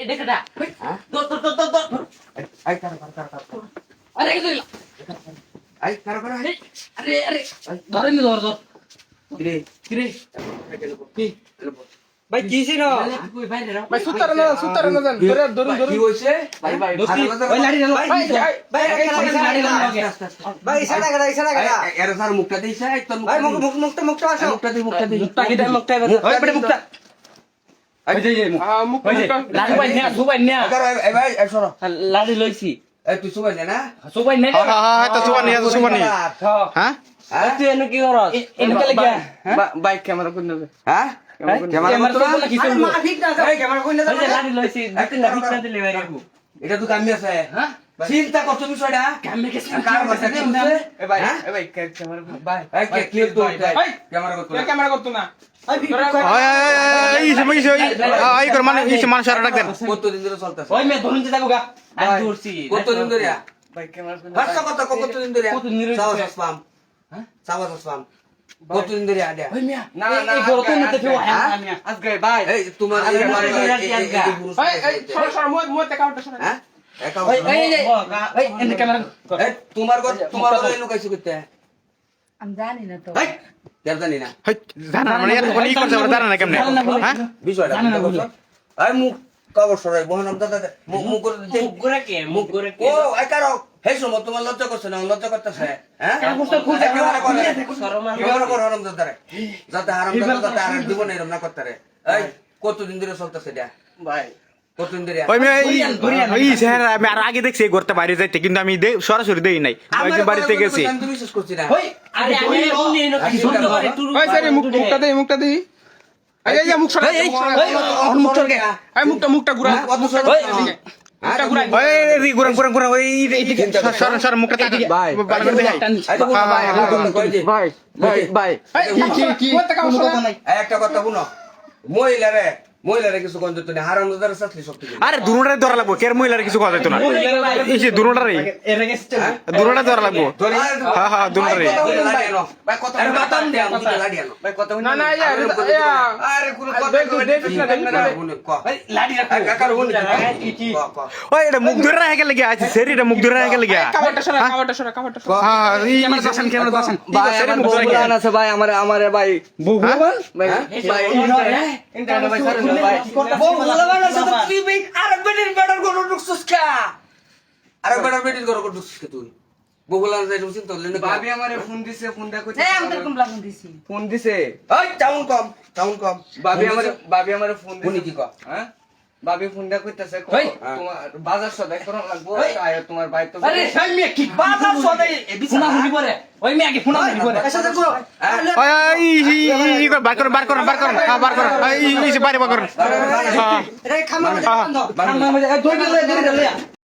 এটা কেডা দর দর দর দর আই কার আরে কি তুই আই কার আরে আরে ধরেন ধর ধর কিরে কিরে কি ভাই কিছি না কই ভাই রে ভাই সুতার না জান ধরে ধরুন কি হইছে ভাই ভাই ওই লাড়ি না ভাই ভাই ভাই ইশারা করা এর স্যার মুখটা দিছে একদম ভাই মুখটা আসো মুখটা দি মুখটা কি মুখটা ওই বড় মুখটা এই যে মুখ মুখটা লাড়ি ভাই না সুবাই না কার এই ভাই এই সরো লাড়ি লইছি এই তুই সুবাই না সুবাই না হ্যাঁ তো সুবানি হ্যাঁ তুই এনে কি করছ এনে কে লাগিয়া ভাই ক্যামেরা কোন নেবে হ্যাঁ ক্যামেরা তো না কি আরে মা ঠিক না ভাই ক্যামেরা কোন নেবে লাড়ি লইছি দুটো লাড়ি না দিলে ভাই রাখু এটা তো কামি আছে হ্যাঁ চিন্তা করছো বিষয়টা কামে কে কার কথা কি হচ্ছে এ ভাই ক্যামেরা ভাই এই কি তো ক্যামেরা করতো ক্যামেরা করতো না এই কর মানে এই মানুষ আর ডাক দেন কতদিন ধরে চলতেছে ওই মে ধরুন যাবো গা আমি দৌড়ছি কতদিন ধরে ভাই ক্যামেরা কোন হাসা কথা কতদিন ধরে কতদিন ধরে? সাবাস আসলাম হ্যাঁ? সাবাস আসলাম কতদিন ধরে আডা ওই মিয়া না, এই বড় তো মতে ফেও হ্যাঁ? মিয়া আজকে ভাই এই তোমার আরে, এই আরে, আরে, ভাই এই সর মুখ দেখাওটা সর হ্যাঁ ওই এই এনে ক্যামেরা তোমার কথা লুকাইছো করতে আমি জানি না তো এই কেন জানি না হই জানা মানে এত কোন ই করছে আমরা জানা না কেমনে হ্যাঁ বিষয়টা জানি না বলি। এই মুখ কবর সরাই বহনম দাদা মুখ করে দে মুখ করে কে মুখ করে কে ও এই কারো হেই সময় তোমার লজ্জা করছে না লজ্জা করতেছে হ্যাঁ কেন বুঝতে খুঁজে ক্যামেরা করে শরম ক্যামেরা করে হারাম দাদা রে যাতে হারাম দাদা যাতে আর জীবন এরম না করতে রে এই কতদিন ধরে চলতেছে এটা ভাই কতদিন ধরে ওই এই স্যার আমি আর আগে দেখছি ঘরতে বাইরে যাইতে কিন্তু আমি সরাসরি দেই নাই কয়েকদিন বাড়িতে গেছি আমি তো বিশ্বাস করছি না ওই আরে আমি অন্য এনে কি শুনতে পারে তুই ভাই স্যার মুখটা দেই এই এই মুখ সরা এই মুখটা ঘুরা কত সর মুখটা ঘুরা ওই গুরান ওই সর মুখটা তাক ভাই ভালো করে দেখাই ভাই কি একটা কথা শুনো মহিলারে কিছু গন্ধ তো নেই হারাম দাদার সাথে শক্তি আরে দুনোটারে ধরা লাগবো কের মহিলার কিছু কথা হইতো না এই যে দুনোটারে দুনোটা ধরা লাগবো হ্যাঁ হ্যাঁ দুনোটারে ভাই কথা বাতাম দে আমি তো লাড়ি আনো ভাই কথা না আরে কোন কথা লাড়ি রাখ কাকার হুনি ওই এটা মুখ ধরে রাখে লাগে আছে সেরি এটা মুখ ধরে রাখে লাগে কাভারটা সরা হ্যাঁ এই ক্যামেরা দাসন ভাই আমার বগুলান আছে ভাই আমারে ভাই বগুলান ভাই ইন্টারনেট ভাই সরে ভাই বগুলান আছে তো তুই ভাই আরেক বেটার কোন ঢুকছস কা আরেক বেটার কোন ঢুকছস কা তুই বগুলান যাই রুচিন তো লেনে ভাবি আমারে ফোন দিছে ফোনটা কইতে হ্যাঁ আমি তোর কমলা ফোন দিছি ফোন দিছে ওই টাউন কম ভাবি আমারে ফোন হুনি দিছে কি কয় হ্যাঁ ভাবি ফোনটা কইতাছে ওই, তোমার বাজার সদাই করন লাগবো আয় তোমার ভাই তো আরে সাই মিয়া কি বাজার সদাই এ বিছানা হুনি পরে ওই মিয়া কি ফোন আনি পরে এসে দেখো ওই বার করুন হ্যাঁ বার করুন এই বাইরে বার করুন রে খামা হ্যাঁ আমরা এই দুই দিলে